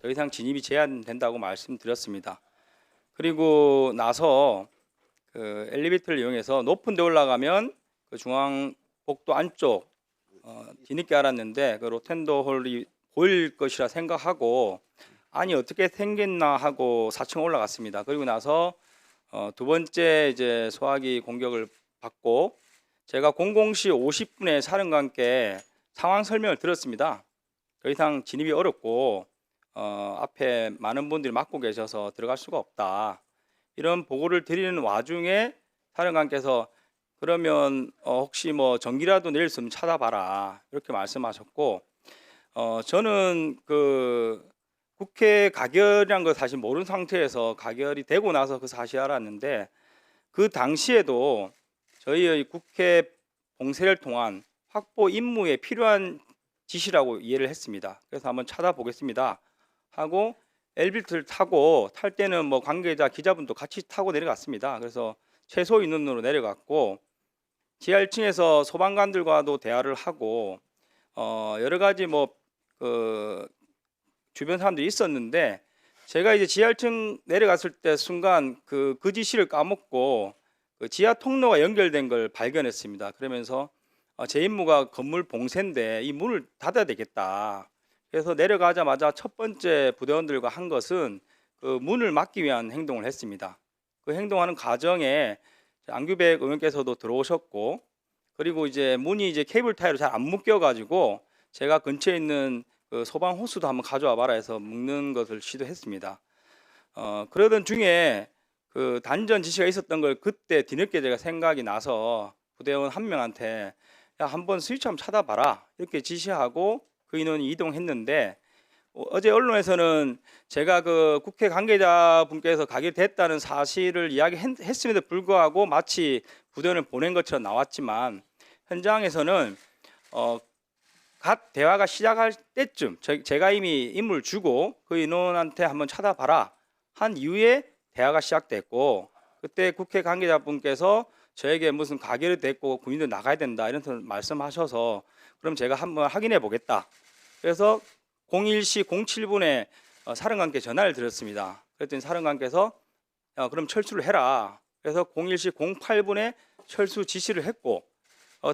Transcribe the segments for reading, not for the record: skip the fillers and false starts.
더 이상 진입이 제한된다고 말씀드렸습니다. 그리고 나서 그 엘리베이터를 이용해서 높은 데 올라가면 그 중앙복도 안쪽 뒤늦게 알았는데 그 로텐더 홀이 보일 것이라 생각하고 아니 어떻게 생겼나 하고 4층 올라갔습니다. 그리고 나서 두 번째 이제 소화기 공격을 받고 제가 00시 50분에 사령관께 상황 설명을 들었습니다. 더 이상 진입이 어렵고 앞에 많은 분들이 막고 계셔서 들어갈 수가 없다. 이런 보고를 드리는 와중에 사령관께서 그러면 혹시 뭐 전기라도 내릴 수 있으면 찾아봐라 이렇게 말씀하셨고 저는 그 국회 가결이란 걸 사실 모르는 상태에서 가결이 되고 나서 그 사실 알았는데 그 당시에도 저희의 국회 봉쇄를 통한 확보 임무에 필요한 지시라고 이해를 했습니다. 그래서 한번 찾아보겠습니다 하고 엘리베이터를 타고 탈 때는 뭐 관계자 기자분도 같이 타고 내려갔습니다. 그래서 최소 인원으로 내려갔고 지하 1층에서 소방관들과도 대화를 하고 여러 가지 뭐 그 주변 사람들이 있었는데 제가 이제 지하 1층 내려갔을 때 순간 그 지시를 까먹고 그 지하 통로가 연결된 걸 발견했습니다. 그러면서 제 임무가 건물 봉쇄인데 이 문을 닫아야 되겠다. 그래서 내려가자마자 첫 번째 부대원들과 한 것은 그 문을 막기 위한 행동을 했습니다. 그 행동하는 과정에 안규백 의원께서도 들어오셨고 그리고 이제 문이 이제 케이블 타이로 잘 안 묶여가지고 제가 근처에 있는 그 소방 호스도 한번 가져와 봐라 해서 묶는 것을 시도했습니다. 그러던 중에 그 단전 지시가 있었던 걸 그때 뒤늦게 제가 생각이 나서 부대원 한 명한테 야 한번 스위치 한번 찾아봐라 이렇게 지시하고 그 인원이 이동했는데 어제 언론에서는 제가 그 국회 관계자분께서 가결됐다는 사실을 이야기했음에도 불구하고 마치 부대원을 보낸 것처럼 나왔지만 현장에서는 갓 대화가 시작할 때쯤 제가 이미 임무를 주고 그 인원한테 한번 찾아봐라 한 이후에 대화가 시작됐고 그때 국회 관계자분께서 저에게 무슨 가결이 됐고 군인들 나가야 된다 이런 말씀하셔서 그럼 제가 한번 확인해 보겠다. 그래서 01시 07분에 사령관께 전화를 드렸습니다. 그랬더니 사령관께서 그럼 철수를 해라. 그래서 01시 08분에 철수 지시를 했고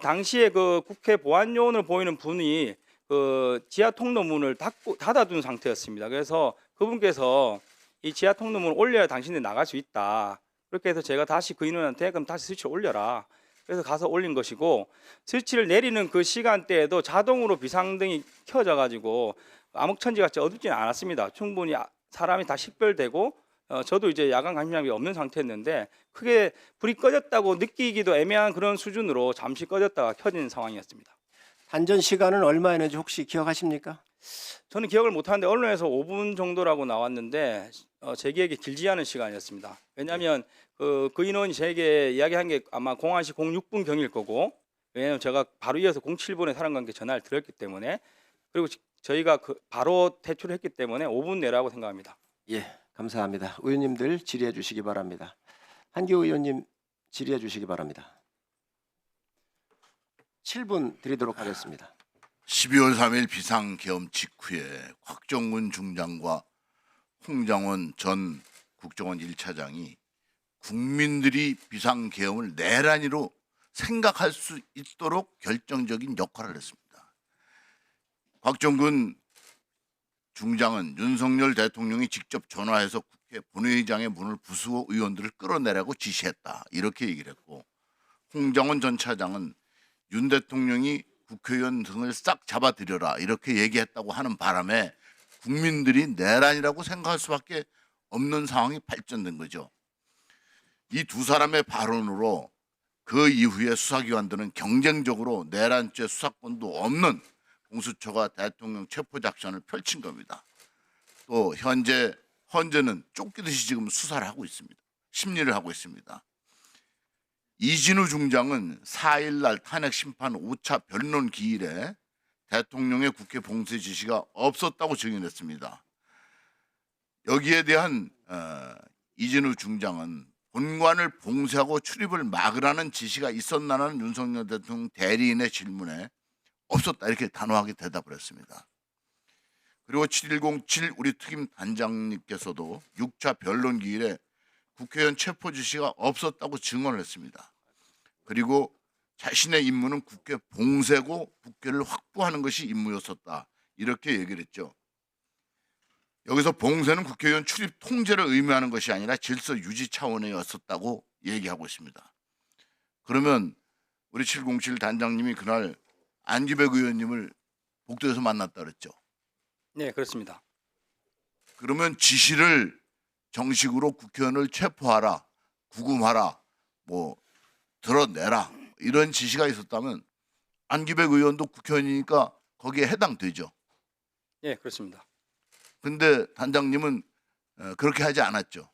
당시에 그 국회 보안요원을 보이는 분이 그 지하 통로 문을 닫아둔 상태였습니다. 그래서 그분께서 이 지하 통로 문을 올려야 당신들이 나갈 수 있다. 그렇게 해서 제가 다시 그 인원한테 그럼 다시 스위치를 올려라. 그래서 가서 올린 것이고 스위치를 내리는 그 시간대에도 자동으로 비상등이 켜져 가지고 암흑천지같이 어둡지는 않았습니다. 충분히 사람이 다 식별되고 저도 이제 야간 감시장비 없는 상태였는데 크게 불이 꺼졌다고 느끼기도 애매한 그런 수준으로 잠시 꺼졌다가 켜진 상황이었습니다. 단전 시간은 얼마였는지 혹시 기억하십니까? 저는 기억을 못하는데 언론에서 5분 정도라고 나왔는데 제 기억에 길지 않은 시간이었습니다. 왜냐하면 그 인원이 제게 이야기한 게 아마 01시 06분 경일 거고 왜냐하면 제가 바로 이어서 07분에 사령관께 전화를 드렸기 때문에 그리고 저희가 바로 퇴출했기 때문에 5분 내라고 생각합니다. 예, 감사합니다. 의원님들 질의해 주시기 바랍니다. 한기호 의원님 질의해 주시기 바랍니다. 7분 드리도록 하겠습니다. 12월 3일 비상계엄 직후에 곽정훈 중장과 홍장원 전 국정원 1차장이 국민들이 비상계엄을 내란으로 생각할 수 있도록 결정적인 역할을 했습니다. 곽정훈 중장은 윤석열 대통령이 직접 전화해서 국회 본회의장의 문을 부수고 의원들을 끌어내라고 지시했다 이렇게 얘기를 했고 홍장원 전 차장은 윤 대통령이 국회의원 등을 싹 잡아들여라 이렇게 얘기했다고 하는 바람에 국민들이 내란이라고 생각할 수밖에 없는 상황이 발전된 거죠. 이 두 사람의 발언으로 그 이후에 수사기관들은 경쟁적으로 내란죄 수사권도 없는 공수처가 대통령 체포작전을 펼친 겁니다. 또 헌재는 쫓기듯이 지금 수사를 하고 있습니다. 심리를 하고 있습니다. 이진우 중장은 4일날 탄핵심판 5차 변론 기일에 대통령의 국회 봉쇄 지시가 없었다고 증언했습니다. 여기에 대한 이진우 중장은 본관을 봉쇄하고 출입을 막으라는 지시가 있었나는 윤석열 대통령 대리인의 질문에 없었다 이렇게 단호하게 대답을 했습니다. 그리고 7107 우리 특임 단장님께서도 6차 변론 기일에 국회의원 체포 지시가 없었다고 증언을 했습니다. 그리고 자신의 임무는 국회 봉쇄고 국회를 확보하는 것이 임무였었다. 이렇게 얘기를 했죠. 여기서 봉쇄는 국회의원 출입 통제를 의미하는 것이 아니라 질서 유지 차원이었었다고 얘기하고 있습니다. 그러면 우리 707 단장님이 그날 안기백 의원님을 복도에서 만났다 그랬죠. 네, 그렇습니다. 그러면 지시를 정식으로 국회의원을 체포하라, 구금하라, 뭐 드러내라 이런 지시가 있었다면 안기백 의원도 국회의원이니까 거기에 해당되죠. 네, 그렇습니다. 근데 단장님은 그렇게 하지 않았죠.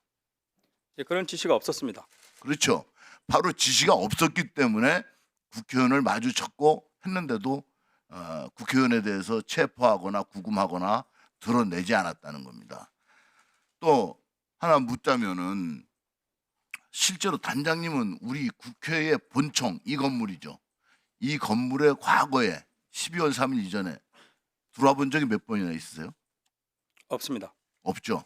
예, 그런 지시가 없었습니다. 그렇죠. 바로 지시가 없었기 때문에 국회의원을 마주쳤고 했는데도 국회의원에 대해서 체포하거나 구금하거나 드러내지 않았다는 겁니다. 또 하나 묻자면은 실제로 단장님은 우리 국회의 본청 이 건물이죠. 이 건물에 과거에 12월 3일 이전에 들어와 본 적이 몇 번이나 있으세요? 없습니다. 없죠.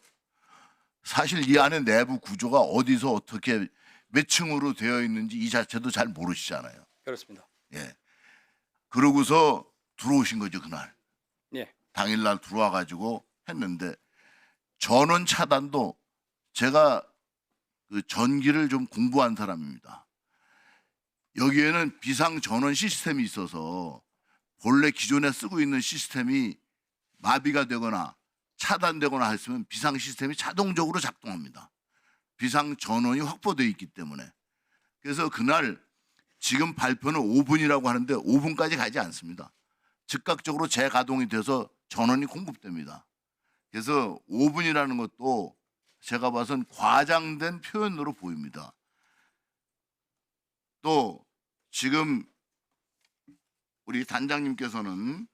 사실 이 안에 내부 구조가 어디서 어떻게 몇 층으로 되어 있는지 이 자체도 잘 모르시잖아요. 그렇습니다. 예. 그러고서 들어오신 거죠, 그날. 예. 당일날 들어와 가지고 했는데 전원 차단도 제가 그 전기를 좀 공부한 사람입니다. 여기에는 비상 전원 시스템이 있어서 본래 기존에 쓰고 있는 시스템이 마비가 되거나 차단되거나 했으면 비상 시스템이 자동적으로 작동합니다. 비상 전원이 확보되어 있기 때문에. 그래서 그날 지금 발표는 5분이라고 하는데 5분까지 가지 않습니다. 즉각적으로 재가동이 돼서 전원이 공급됩니다. 그래서 5분이라는 것도 제가 봐선 과장된 표현으로 보입니다. 또 지금 우리 단장님께서는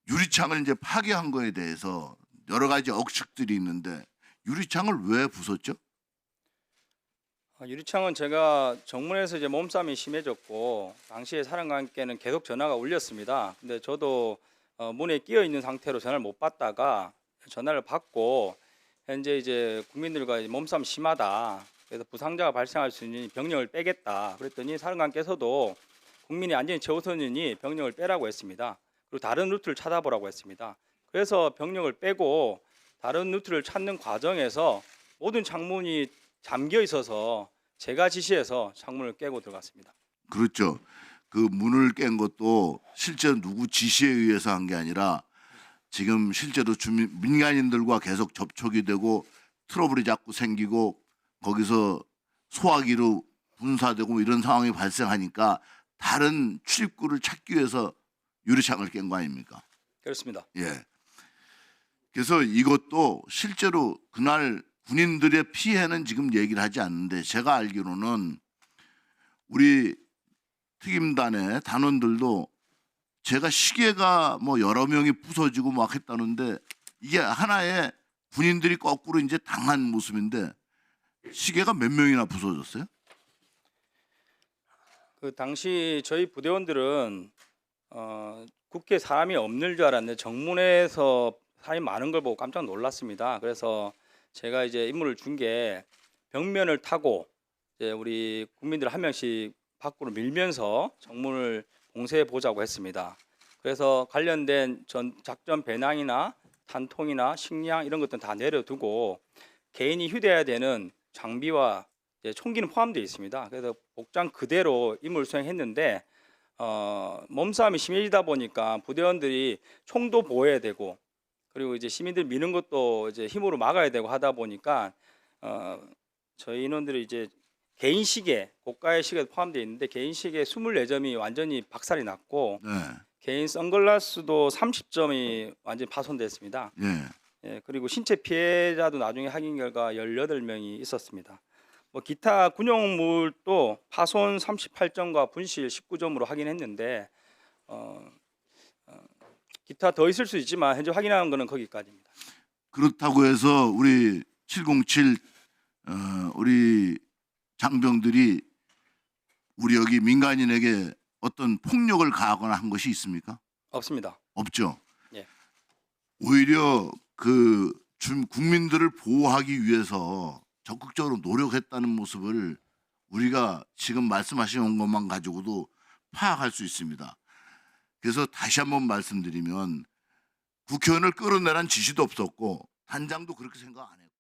유리창을 이제 파괴한 거에 대해서 여러 가지 억측들이 있는데 유리창을 왜 부쉈죠? 유리창은 제가 정문에서 이제 몸싸움이 심해졌고 당시에 사령관께는 계속 전화가 울렸습니다. 근데 저도 문에 끼어 있는 상태로 전화를 못 받다가 전화를 받고 현재 이제 국민들과 몸싸움 심하다. 그래서 부상자가 발생할 수 있는 병력을 빼겠다. 그랬더니 사령관께서도 국민의 안전이 최우선이니 병력을 빼라고 했습니다. 그리고 다른 루트를 찾아보라고 했습니다. 그래서 병력을 빼고 다른 루트를 찾는 과정에서 모든 창문이 잠겨 있어서 제가 지시해서 창문을 깨고 들어갔습니다. 그렇죠. 그 문을 깬 것도 실제 누구 지시에 의해서 한 게 아니라 지금 실제로 민간인들과 계속 접촉이 되고 트러블이 자꾸 생기고 거기서 소화기로 분사되고 이런 상황이 발생하니까 다른 출입구를 찾기 위해서 유리창을 깬 거 아닙니까? 그렇습니다. 예. 그래서 이것도 실제로 그날 군인들의 피해는 지금 얘기를 하지 않는데 제가 알기로는 우리 특임단의 단원들도 제가 시계가 뭐 여러 명이 부서지고 막 했다는데 이게 하나의 군인들이 거꾸로 이제 당한 모습인데 시계가 몇 명이나 부서졌어요? 그 당시 저희 부대원들은 국회에 사람이 없는 줄 알았는데 정문에서 사람이 많은 걸 보고 깜짝 놀랐습니다. 그래서 제가 이제 임무를 준 게 벽면을 타고 이제 우리 국민들 한 명씩 밖으로 밀면서 정문을 봉쇄해 보자고 했습니다. 그래서 관련된 작전 배낭이나 탄통이나 식량 이런 것들은 다 내려두고 개인이 휴대해야 되는 장비와 이제 총기는 포함되어 있습니다. 그래서 복장 그대로 임무를 수행했는데 몸싸움이 심해지다 보니까 부대원들이 총도 보호해야 되고 그리고 이제 시민들 미는 것도 이제 힘으로 막아야 되고 하다 보니까 저희 인원들이 이제 개인 시계, 고가의 시계도 포함되어 있는데 개인 시계 24점이 완전히 박살이 났고 네. 개인 선글라스도 30점이 완전히 파손됐습니다. 예. 예, 그리고 신체 피해자도 나중에 확인 결과 18명이 있었습니다. 뭐 기타 군용물도 파손 38점과 분실 19점으로 확인했는데 기타 더 있을 수 있지만 현재 확인한 거는 거기까지입니다. 그렇다고 해서 우리 707 우리 장병들이 우리 여기 민간인에게 어떤 폭력을 가하거나 한 것이 있습니까? 없습니다. 없죠. 예. 오히려 그 국민들을 보호하기 위해서 적극적으로 노력했다는 모습을 우리가 지금 말씀하신 것만 가지고도 파악할 수 있습니다. 그래서 다시 한번 말씀드리면 국회의원을 끌어내란 지시도 없었고 단장도 그렇게 생각 안 했고